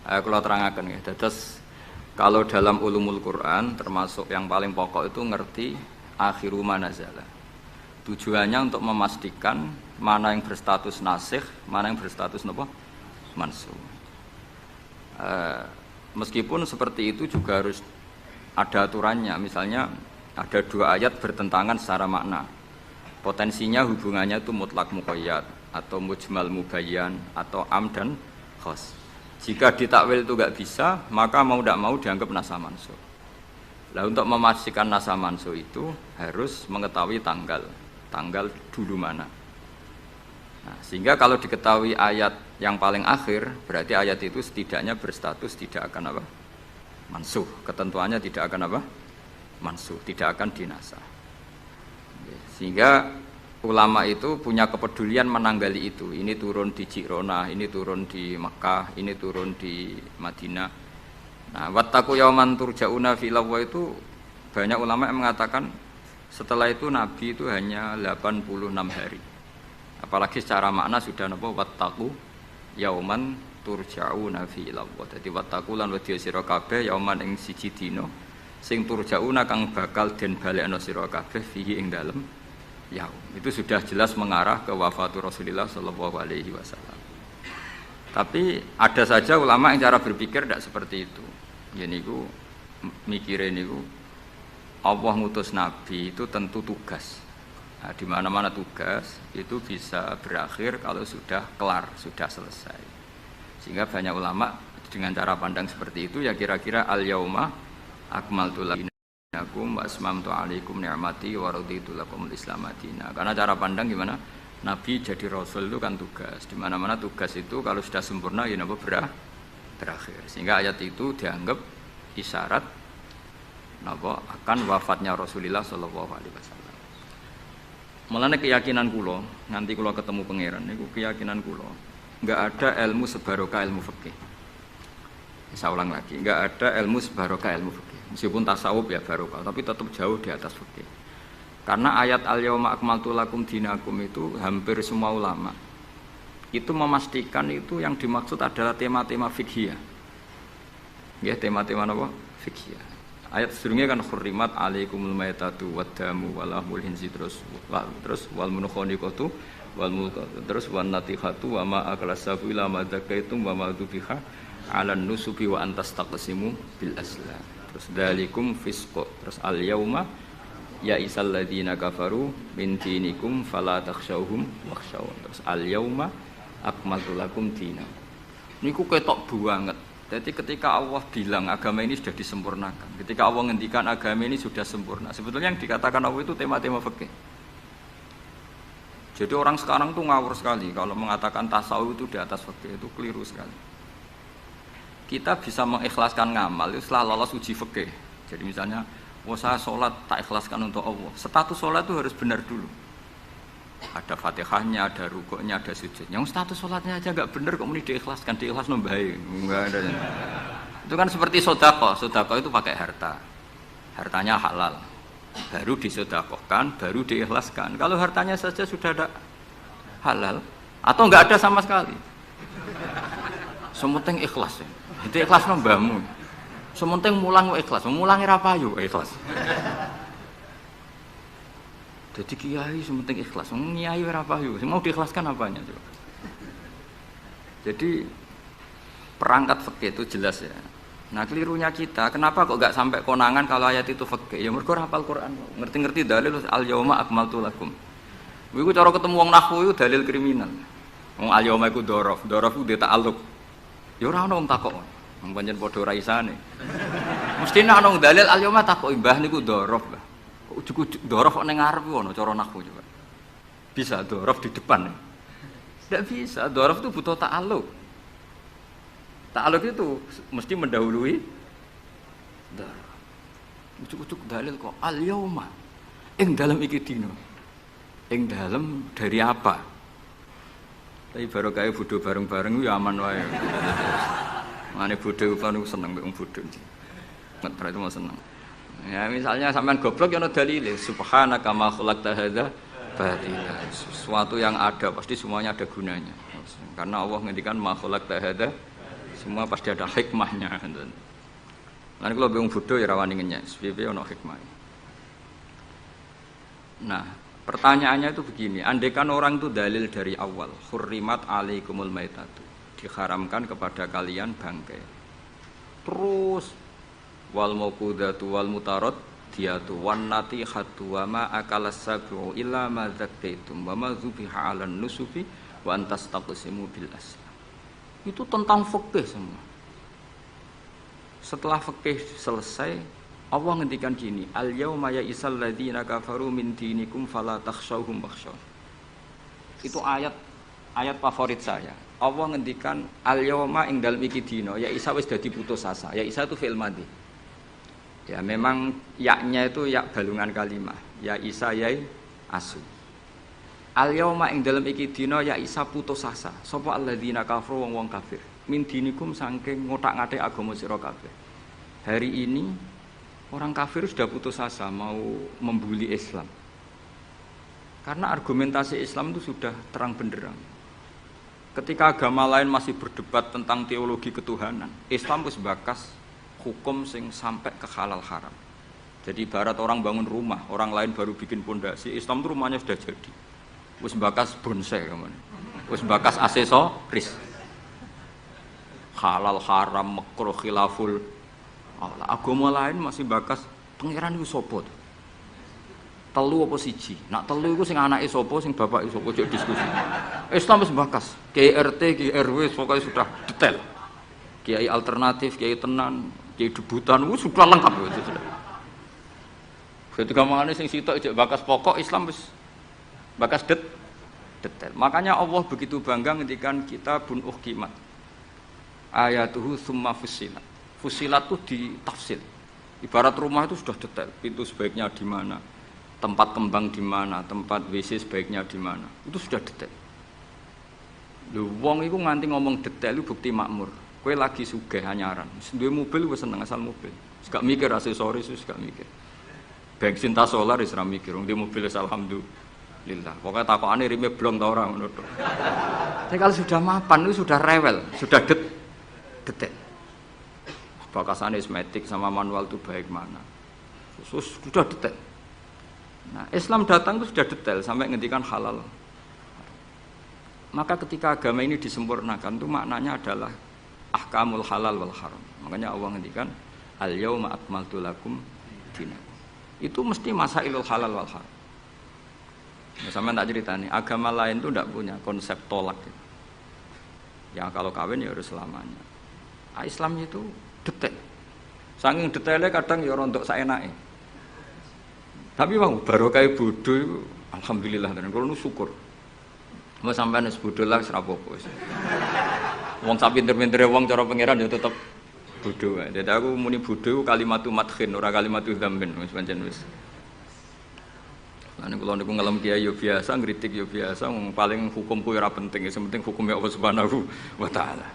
Kalau terangkan ya. Terus kalau dalam ulumul Quran termasuk yang paling pokok itu ngerti akhiru manazala. Tujuannya untuk memastikan mana yang berstatus nasikh, mana yang berstatus napa? Mansukh. Meskipun seperti itu juga harus ada aturannya. Misalnya ada dua ayat bertentangan secara makna. Potensinya hubungannya itu mutlak muqayyad atau mujmal mubayyan atau am dan khas. Jika ditakwil itu enggak bisa, maka mau tidak mau dianggap nasakh mansukh. Nah, untuk memastikan nasakh mansukh itu harus mengetahui tanggal dulu mana. Nah, sehingga kalau diketahui ayat yang paling akhir, berarti ayat itu setidaknya berstatus tidak akan apa? Mansukh. Ketentuannya tidak akan apa? Mansukh, tidak akan dinasakh. Sehingga ulama itu punya kepedulian menanggali itu. Ini turun di Ji'ronah, ini turun di Makkah, ini turun di Madinah. Nah, wattaqu yauman turja'una fi illallah itu banyak ulama yang mengatakan setelah itu Nabi itu hanya 86 hari. Apalagi secara makna sudah napa wattaqu yauman turja'una fi illallah. Dadi wattaqu lan wedya sira kabeh yauman ing siji dina sing turja'una kang bakal den balekno sira kabeh fihi ing dalem yaum. Itu sudah jelas mengarah ke wafatul Rasulullah sallallahu alaihi wasallam. Tapi ada saja ulama yang cara berpikir tidak seperti itu. Ya niku mikire niku Allah ngutus nabi itu tentu tugas. Nah, di mana-mana tugas itu bisa berakhir kalau sudah kelar, sudah selesai. Sehingga banyak ulama dengan cara pandang seperti itu ya kira-kira al-yauma akmaltu lakum wa asmamtu alaikum ni'mati wa raditu lakumul Islam madina. Karena cara pandang gimana? Nabi jadi rasul itu kan tugas. Di mana-mana tugas itu kalau sudah sempurna ya napa berakhir. Sehingga ayat itu dianggap isyarat napa akan wafatnya Rasulullah sallallahu alaihi wasallam. Mulane keyakinan kula, nanti kula ketemu pangeran niku keyakinan kula, enggak ada ilmu sebarokah ilmu fikih. Saya ulang lagi, enggak ada ilmu sebarokah ilmu fikih. Meskipun tasawuf ya barokah, tapi tetap jauh di atas fikih. Karena ayat al-yauma akmaltu lakum dinakum itu hampir semua ulama itu memastikan itu yang dimaksud adalah tema-tema fikhiyah. Ya, tema-tema apa? Fikhiyah. Ayat sebelumnya kan hurrimat alaikumul maitatu waddamu walahmul hinzi terus wal munkhaniqatu wal mulqatu terus wan natihatu wa ma aklasabu ila ma zakaitum wa ma dzubiha 'alan nusubi wa antas taqsimu bil aslam. Terus dalikum fisq. Terus al yauma ya isal ladzina kafaru min dinikum fala takhshawhum wakhshawun. Terus al yauma akmaltu lakum dinakum. Niku ketok banget. Jadi ketika Allah bilang agama ini sudah disempurnakan, ketika Allah ngendikan agama ini sudah sempurna, sebetulnya yang dikatakan Allah itu tema-tema fikih. Jadi orang sekarang tuh ngawur sekali kalau mengatakan tasawuf itu di atas fikih, itu keliru sekali. Kita bisa mengikhlaskan ngamal itu setelah lolos uji fikih. Jadi misalnya, saya sholat tak ikhlaskan untuk Allah. Status sholat itu harus benar dulu. Ada fatihahnya, ada rukuknya, ada sujud. Yang status sholatnya aja nggak benar kok muni diikhlaskan, diikhlas nombai, nggak ada. Itu kan seperti sodako. Sodako itu pakai harta, hartanya halal, baru disodakohkan, baru diikhlaskan. Kalau hartanya saja sudah ada halal atau nggak ada sama sekali, sementing ikhlas ya. Itu ikhlas nombamu. Sementing mulang ikhlas, mulangi rapayu ikhlas. Jadi kiai sementing ikhlas, kiai rapayu, mau diikhlaskan apanya coba. Jadi perangkat fikih itu jelas ya. Nah kelirunya kita, kenapa kok enggak sampai konangan kalau ayat itu fikih? Ya mergo hafal Quran, ngerti-ngerti dalil al yauma akmaltu lakum. Iku cara ketemu wong nahwu iku dalil kriminal. Wong al yauma iku dzaraf iku dhe ta'alluq. Ya ora ono wong takok. Wong pancen padha ora isane. Mesti nek ono dalil al yauma takok mbah niku dzaraf. Kok ujug-ujug dzaraf ning ngarep ono cara nahwu coba. Bisa dzaraf di depan. Tidak bisa, dzaraf itu butuh ta'alluq. Ta'alluq itu mesti mendahului dzaraf. Ujug-ujug dalil kok al yauma ing dalem iki dina. Ing dalem dari apa? Tapi baru kayak bodoh bareng-bareng ya aman wae. Mane bodoh kan seneng wong bodoh. Ngetra itu mau seneng. Ya misalnya sampean goblok ya ono dalile subhanaka ma khalaqta hadza batila. Sesuatu yang ada pasti semuanya ada gunanya. Karena Allah ngendikan ma khalaqta hadza Semua pasti ada hikmahnya. Nanti kalau bingung bodoh ya rawani ngenyek, SPP ono hikmah. Nah, pertanyaannya itu begini, andaikan orang itu dalil dari awal, hurrimat alaikumul maitatu, diharamkan kepada kalian bangkai. Terus wal mauqudatu wal mutarad diatu wan natihatu wa ma akalas sabu illa ma zakkaitum wa ma zubiha 'alan nusufi wa antas taqsimu bil aslam. Itu tentang fikih semua. Setelah fikih selesai, Allah ngendikan gini, al yauma ya'isal ladzina kafaru min dinikum fala takhshawhum wakhshaw. Itu ayat favorit saya. Allah ngendikan al yauma ing dalem iki dina, ya Isa wis dadi putus asa. Ya Isa itu fi'il madhi. Ya memang yaknya itu yak balungan kalimah. Ya Isa yai asu. Al yauma ing dalem iki dina ya Isa putus asa. Sapa alladzina kafaru wong kafir. Min dinikum saking ngotak-ngatik agama sira kabeh. Hari ini orang kafir sudah putus asa mau membuli Islam. Karena argumentasi Islam itu sudah terang benderang. Ketika agama lain masih berdebat tentang teologi ketuhanan, Islam wis bakas hukum sing sampai ke halal haram. Jadi ibarat orang bangun rumah, orang lain baru bikin pondasi, Islam itu rumahnya sudah jadi. Wis bakas bonsai kemana? Wis bakas aksesoris. Halal haram makruh khilaful. Agama lain masih bakas pangeran iku sapa? Telu apa siji? Nak telu iku sing anake sapa, sing bapake sapa, ojo diskusi. Islam wis bakas. Kiai RT, Kiai RW pokoknya sudah detail. Kiai alternatif, Kiai tenan, Kiai debutan, sudah lengkap itu sudah. Ketika mangane sing sitok ijek bakas pokok Islam wis bakas detail. Makanya Allah begitu bangga ngendikan kitabun uhkimat. Ayatuhu summa fussilat. Fussilat itu ditafsir. Ibarat rumah itu sudah detail. Pintu sebaiknya di mana, tempat kembang di mana, tempat WC sebaiknya di mana. Itu sudah detail. Lho wong iku nganti ngomong detail itu bukti makmur. Kowe lagi sugih anyaran. Duwe mobil wis seneng asal mobil. Wis gak mikir aksesoris, wis gak mikir. Bensin tas solar wis ra mikir. Wong di mobil wis alhamdulillah. Pokoke takokane rime blong ta ora ngono to. Tapi kalau sudah mapan itu sudah rewel, sudah detail. Bakasannya esmetik sama manual itu baik mana. Sudah detail. Nah, Islam datang itu sudah detail sampai ngendikan halal. Maka ketika agama ini disempurnakan itu maknanya adalah ahkamul halal wal haram. Makanya Allah ngendikan al yauma akmaltu lakum dinakum. Itu mesti masailul halal wal haram. Nah, sama tak cerita nih, agama lain itu tidak punya konsep tolak. Ya kalau kawin ya harus selamanya. Islam itu detail. Saking detailnya kadang ya rontok saenake. Tapi wong barokah bodho iku alhamdulillah tenan kula nu syukur. Mau sampean wis bodho lah wis ra apa-apa wis. Wong sak pinter-pintere wong cara pangeran ya tetep bodho wae. Dadi aku muni bodho iku kalimatu madkhin ora kalimatu dzambin wis pancen wis. Lan kula niku ngelem kiai yo biasa, ngritik yo biasa, paling hukumku ora penting, sing penting hukume Allah Subhanahu wa taala.